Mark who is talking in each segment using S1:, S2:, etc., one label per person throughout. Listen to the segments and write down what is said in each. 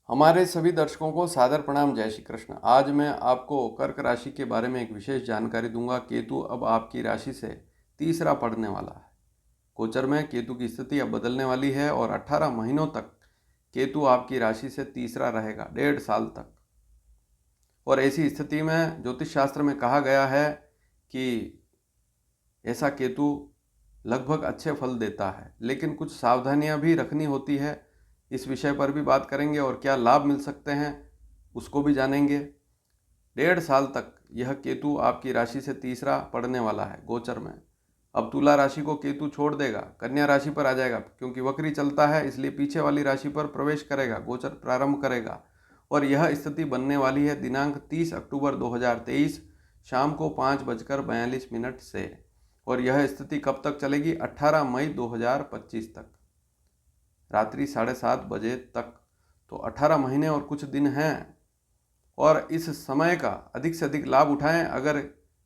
S1: हमारे सभी दर्शकों को सादर प्रणाम। जय श्री कृष्ण। आज मैं आपको कर्क राशि के बारे में एक विशेष जानकारी दूंगा। केतु अब आपकी राशि से तीसरा पड़ने वाला है। गोचर में केतु की स्थिति अब बदलने वाली है और 18 महीनों तक केतु आपकी राशि से तीसरा रहेगा, 1.5 साल तक। और ऐसी स्थिति में ज्योतिष शास्त्र में कहा गया है कि ऐसा केतु लगभग अच्छे फल देता है, लेकिन कुछ सावधानियां भी रखनी होती है। इस विषय पर भी बात करेंगे और क्या लाभ मिल सकते हैं उसको भी जानेंगे। 1.5 साल तक यह केतु आपकी राशि से तीसरा पड़ने वाला है गोचर में। अब तुला राशि को केतु छोड़ देगा, कन्या राशि पर आ जाएगा, क्योंकि वक्री चलता है इसलिए पीछे वाली राशि पर प्रवेश करेगा, गोचर प्रारंभ करेगा। और यह स्थिति बनने वाली है दिनांक 30 अक्टूबर 2023 शाम को 5:42 से। और यह स्थिति कब तक चलेगी? 18 मई 2025 तक, रात्रि 7:30 बजे तक। तो 18 महीने और कुछ दिन हैं और इस समय का अधिक से अधिक लाभ उठाएं। अगर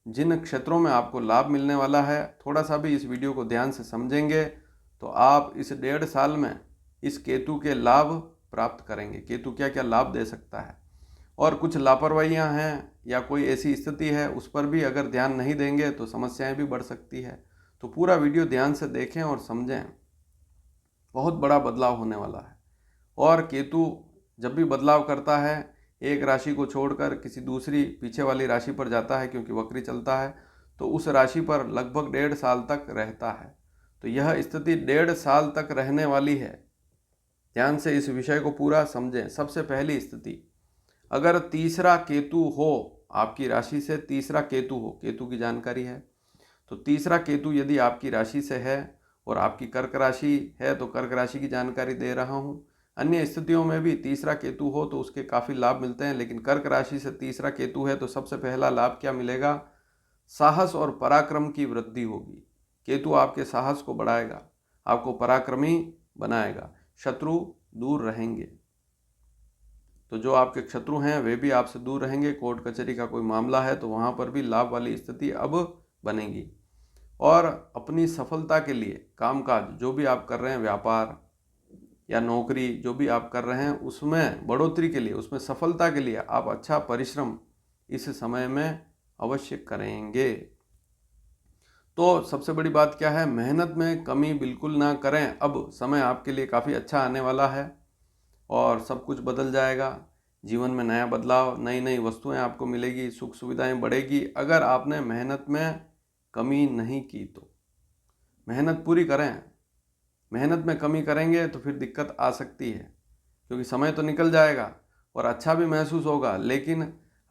S1: जिन क्षेत्रों में आपको लाभ मिलने वाला है, थोड़ा सा भी इस वीडियो को ध्यान से समझेंगे तो आप इस 1.5 साल में इस केतु के लाभ प्राप्त करेंगे। केतु क्या क्या लाभ दे सकता है, और कुछ लापरवाहियां हैं या कोई ऐसी स्थिति है उस पर भी अगर ध्यान नहीं देंगे तो समस्याएं भी बढ़ सकती है। तो पूरा वीडियो ध्यान से देखें और समझें। बहुत बड़ा बदलाव होने वाला है। और केतु जब भी बदलाव करता है, एक राशि को छोड़कर किसी दूसरी पीछे वाली राशि पर जाता है, क्योंकि वक्री चलता है, तो उस राशि पर लगभग 1.5 साल तक रहता है। तो यह स्थिति 1.5 साल तक रहने वाली है। ध्यान से इस विषय को पूरा समझें। सबसे पहली स्थिति, अगर तीसरा केतु हो, आपकी राशि से तीसरा केतु हो, केतु की जानकारी है, तो तीसरा केतु यदि आपकी राशि से है और आपकी कर्क राशि है तो कर्क राशि की जानकारी दे रहा हूँ। अन्य स्थितियों में भी तीसरा केतु हो तो उसके काफ़ी लाभ मिलते हैं, लेकिन कर्क राशि से तीसरा केतु है तो सबसे पहला लाभ क्या मिलेगा? साहस और पराक्रम की वृद्धि होगी। केतु आपके साहस को बढ़ाएगा, आपको पराक्रमी बनाएगा, शत्रु दूर रहेंगे। तो जो आपके शत्रु हैं वे भी आपसे दूर रहेंगे। कोर्ट कचहरी का कोई मामला है तो वहाँ पर भी लाभ वाली स्थिति अब बनेगी। और अपनी सफलता के लिए कामकाज जो भी आप कर रहे हैं, व्यापार या नौकरी जो भी आप कर रहे हैं, उसमें बढ़ोतरी के लिए, उसमें सफलता के लिए आप अच्छा परिश्रम इस समय में अवश्य करेंगे। तो सबसे बड़ी बात क्या है? मेहनत में कमी बिल्कुल ना करें। अब समय आपके लिए काफ़ी अच्छा आने वाला है और सब कुछ बदल जाएगा। जीवन में नया बदलाव, नई नई वस्तुएं आपको मिलेगी, सुख सुविधाएं बढ़ेगी। अगर आपने मेहनत में कमी नहीं की तो मेहनत पूरी करें। मेहनत में कमी करेंगे तो फिर दिक्कत आ सकती है, क्योंकि समय तो निकल जाएगा और अच्छा भी महसूस होगा, लेकिन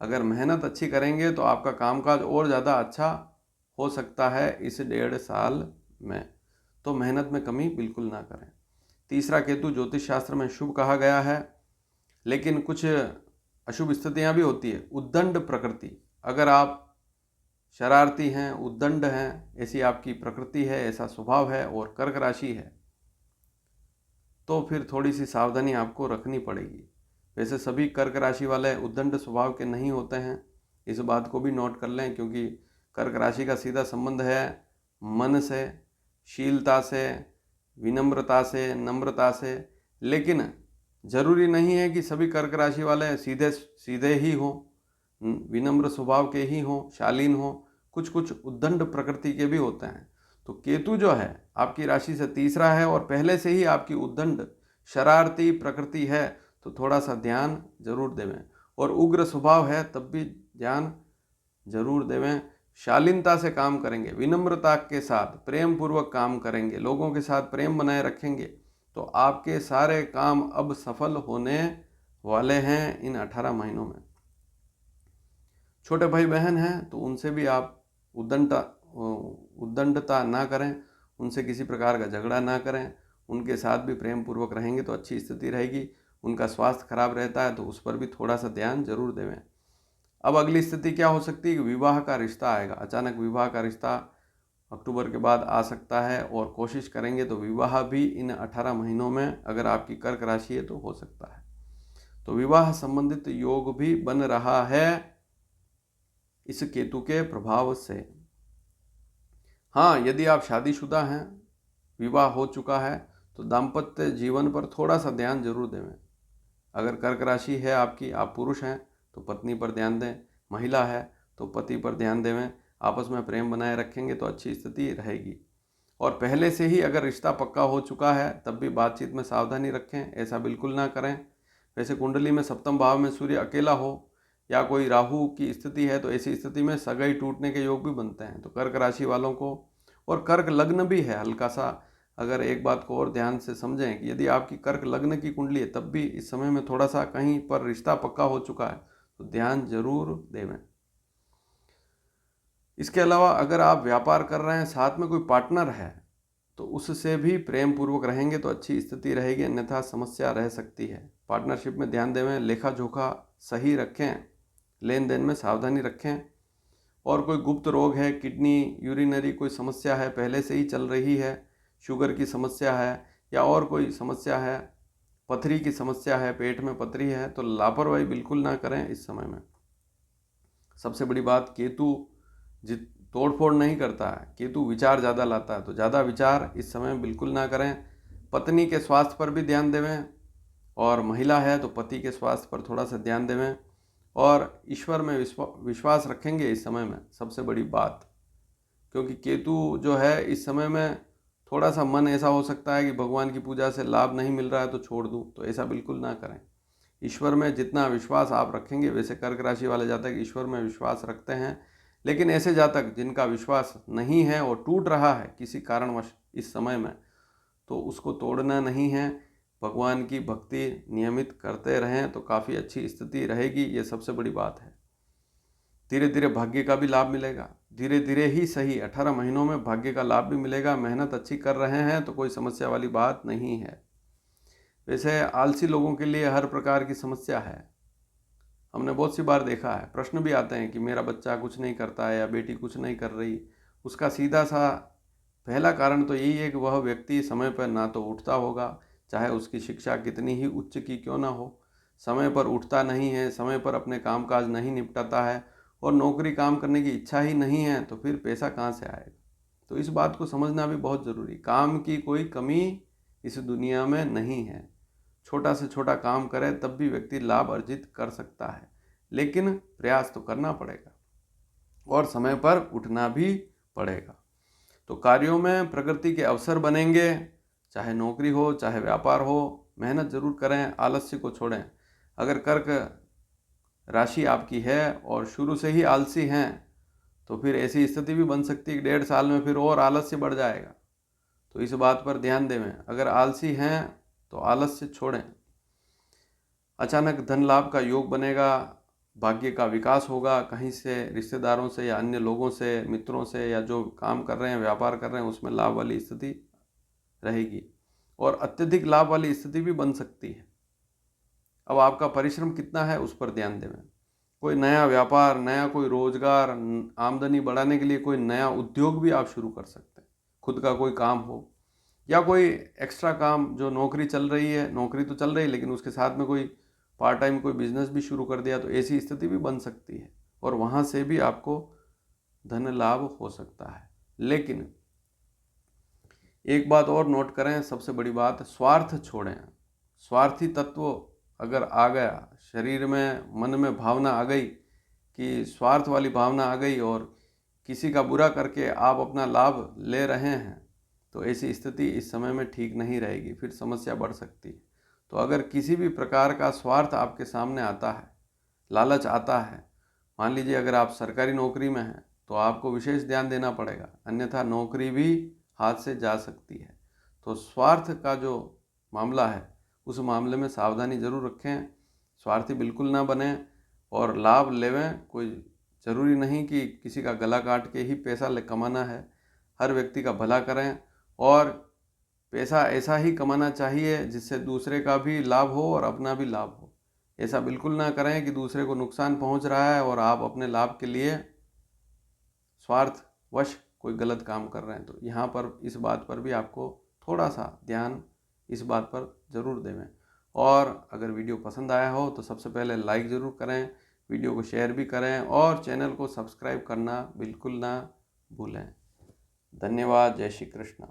S1: अगर मेहनत अच्छी करेंगे तो आपका कामकाज और ज़्यादा अच्छा हो सकता है इस 1.5 साल में। तो मेहनत में कमी बिल्कुल ना करें। तीसरा केतु ज्योतिष शास्त्र में शुभ कहा गया है, लेकिन कुछ अशुभ स्थितियां भी होती है। उद्दंड प्रकृति, अगर आप शरारती हैं, उद्दंड हैं, ऐसी आपकी प्रकृति है, ऐसा स्वभाव है और कर्क राशि है, तो फिर थोड़ी सी सावधानी आपको रखनी पड़ेगी। वैसे सभी कर्क राशि वाले उद्दंड स्वभाव के नहीं होते हैं, इस बात को भी नोट कर लें, क्योंकि कर्क राशि का सीधा संबंध है मन से, शीलता से, विनम्रता से, नम्रता से। लेकिन जरूरी नहीं है कि सभी कर्क राशि वाले सीधे सीधे ही हों, विनम्र स्वभाव के ही हों, शालीन हों। कुछ कुछ उद्दंड प्रकृति के भी होते हैं। तो केतु जो है आपकी राशि से तीसरा है और पहले से ही आपकी उद्दंड शरारती प्रकृति है, तो थोड़ा सा ध्यान जरूर देवें। और उग्र स्वभाव है तब भी ध्यान जरूर देवें। शालीनता से काम करेंगे, विनम्रता के साथ प्रेम पूर्वक काम करेंगे, लोगों के साथ प्रेम बनाए रखेंगे, तो आपके सारे काम अब सफल होने वाले हैं इन 18 महीनों में। छोटे भाई बहन हैं तो उनसे भी आप उद्दंडता ना करें, उनसे किसी प्रकार का झगड़ा ना करें, उनके साथ भी प्रेम पूर्वक रहेंगे तो अच्छी स्थिति रहेगी। उनका स्वास्थ्य खराब रहता है तो उस पर भी थोड़ा सा ध्यान जरूर देवें। अब अगली स्थिति क्या हो सकती है कि विवाह का रिश्ता आएगा। अचानक विवाह का रिश्ता अक्टूबर के बाद आ सकता है और कोशिश करेंगे तो विवाह भी इन 18 महीनों में, अगर आपकी कर्क राशि है तो हो सकता है। तो विवाह संबंधित योग भी बन रहा है इस केतु के प्रभाव से। हाँ, यदि आप शादीशुदा हैं, विवाह हो चुका है, तो दाम्पत्य जीवन पर थोड़ा सा ध्यान जरूर देवें। अगर कर्क राशि है आपकी, आप पुरुष हैं तो पत्नी पर ध्यान दें, महिला है तो पति पर ध्यान देवें। आपस में प्रेम बनाए रखेंगे तो अच्छी स्थिति रहेगी। और पहले से ही अगर रिश्ता पक्का हो चुका है तब भी बातचीत में सावधानी रखें, ऐसा बिल्कुल ना करें। वैसे कुंडली में सप्तम भाव में सूर्य अकेला हो या कोई राहु की स्थिति है तो ऐसी स्थिति में सगाई टूटने के योग भी बनते हैं। तो कर्क राशि वालों को, और कर्क लग्न भी है हल्का सा, अगर एक बात को और ध्यान से समझें कि यदि आपकी कर्क लग्न की कुंडली है तब भी इस समय में थोड़ा सा कहीं पर रिश्ता पक्का हो चुका है तो ध्यान जरूर देवें। इसके अलावा अगर आप व्यापार कर रहे हैं, साथ में कोई पार्टनर है तो उससे भी प्रेम पूर्वक रहेंगे तो अच्छी स्थिति रहेगी, अन्यथा समस्या रह सकती है। पार्टनरशिप में ध्यान देवें, लेखा जोखा सही रखें, लेन देन में सावधानी रखें। और कोई गुप्त रोग है, किडनी यूरिनरी कोई समस्या है पहले से ही चल रही है, शुगर की समस्या है या और कोई समस्या है, पथरी की समस्या है, पेट में पथरी है, तो लापरवाही बिल्कुल ना करें इस समय में। सबसे बड़ी बात, केतु तोड़ फोड़ नहीं करता है, केतु विचार ज़्यादा लाता है, तो ज़्यादा विचार इस समय बिल्कुल ना करें। पत्नी के स्वास्थ्य पर भी ध्यान देवें, और महिला है तो पति के स्वास्थ्य पर थोड़ा सा ध्यान देवें, और ईश्वर में विश्वास रखेंगे इस समय में, सबसे बड़ी बात। क्योंकि केतु जो है इस समय में थोड़ा सा मन ऐसा हो सकता है कि भगवान की पूजा से लाभ नहीं मिल रहा है तो छोड़ दूं, तो ऐसा बिल्कुल ना करें। ईश्वर में जितना विश्वास आप रखेंगे, वैसे कर्क राशि वाले जातक ईश्वर में विश्वास रखते हैं, लेकिन ऐसे जातक जिनका विश्वास नहीं है और टूट रहा है किसी कारणवश इस समय में, तो उसको तोड़ना नहीं है। भगवान की भक्ति नियमित करते रहें तो काफ़ी अच्छी स्थिति रहेगी, ये सबसे बड़ी बात है। धीरे धीरे भाग्य का भी लाभ मिलेगा, धीरे धीरे ही सही, 18 महीनों में भाग्य का लाभ भी मिलेगा। मेहनत अच्छी कर रहे हैं तो कोई समस्या वाली बात नहीं है। वैसे आलसी लोगों के लिए हर प्रकार की समस्या है, हमने बहुत सी बार देखा है। प्रश्न भी आते हैं कि मेरा बच्चा कुछ नहीं करता है या बेटी कुछ नहीं कर रही। उसका सीधा सा पहला कारण तो यही है कि वह व्यक्ति समय पर ना तो उठता होगा, चाहे उसकी शिक्षा कितनी ही उच्च की क्यों ना हो, समय पर उठता नहीं है, समय पर अपने कामकाज नहीं निपटाता है, और नौकरी काम करने की इच्छा ही नहीं है, तो फिर पैसा कहाँ से आएगा। तो इस बात को समझना भी बहुत ज़रूरी। काम की कोई कमी इस दुनिया में नहीं है, छोटा से छोटा काम करे तब भी व्यक्ति लाभ अर्जित कर सकता है, लेकिन प्रयास तो करना पड़ेगा और समय पर उठना भी पड़ेगा। तो कार्यों में प्रगति के अवसर बनेंगे, चाहे नौकरी हो चाहे व्यापार हो, मेहनत जरूर करें, आलस्य को छोड़ें। अगर कर्क राशि आपकी है और शुरू से ही आलसी हैं तो फिर ऐसी स्थिति भी बन सकती है कि 1.5 साल में फिर और आलस्य बढ़ जाएगा। तो इस बात पर ध्यान देवें, अगर आलसी हैं तो आलस्य छोड़ें। अचानक धन लाभ का योग बनेगा, भाग्य का विकास होगा, कहीं से रिश्तेदारों से या अन्य लोगों से, मित्रों से, या जो काम कर रहे हैं व्यापार कर रहे हैं उसमें लाभ वाली स्थिति रहेगी, और अत्यधिक लाभ वाली स्थिति भी बन सकती है। अब आपका परिश्रम कितना है उस पर ध्यान देवें। कोई नया व्यापार, नया कोई रोजगार, आमदनी बढ़ाने के लिए कोई नया उद्योग भी आप शुरू कर सकते हैं, खुद का कोई काम हो या कोई एक्स्ट्रा काम, जो नौकरी चल रही है, नौकरी तो चल रही है लेकिन उसके साथ में कोई पार्ट टाइम कोई बिजनेस भी शुरू कर दिया, तो ऐसी स्थिति भी बन सकती है और वहाँ से भी आपको धन लाभ हो सकता है। लेकिन एक बात और नोट करें, सबसे बड़ी बात, स्वार्थ छोड़ें। स्वार्थी तत्व अगर आ गया शरीर में, मन में भावना आ गई कि स्वार्थ वाली भावना आ गई और किसी का बुरा करके आप अपना लाभ ले रहे हैं, तो ऐसी स्थिति इस समय में ठीक नहीं रहेगी, फिर समस्या बढ़ सकती है। तो अगर किसी भी प्रकार का स्वार्थ आपके सामने आता है, लालच आता है, मान लीजिए अगर आप सरकारी नौकरी में हैं तो आपको विशेष ध्यान देना पड़ेगा, अन्यथा नौकरी भी हाथ से जा सकती है। तो स्वार्थ का जो मामला है उस मामले में सावधानी जरूर रखें, स्वार्थी बिल्कुल ना बने और लाभ लेवें। कोई ज़रूरी नहीं कि किसी का गला काट के ही पैसा कमाना है, हर व्यक्ति का भला करें और पैसा ऐसा ही कमाना चाहिए जिससे दूसरे का भी लाभ हो और अपना भी लाभ हो। ऐसा बिल्कुल ना करें कि दूसरे को नुकसान पहुंच रहा है और आप अपने लाभ के लिए स्वार्थवश कोई गलत काम कर रहे हैं। तो यहाँ पर इस बात पर भी आपको थोड़ा सा ध्यान इस बात पर ज़रूर देवें। और अगर वीडियो पसंद आया हो तो सबसे पहले लाइक ज़रूर करें, वीडियो को शेयर भी करें और चैनल को सब्सक्राइब करना बिल्कुल ना भूलें। धन्यवाद। जय श्री कृष्ण।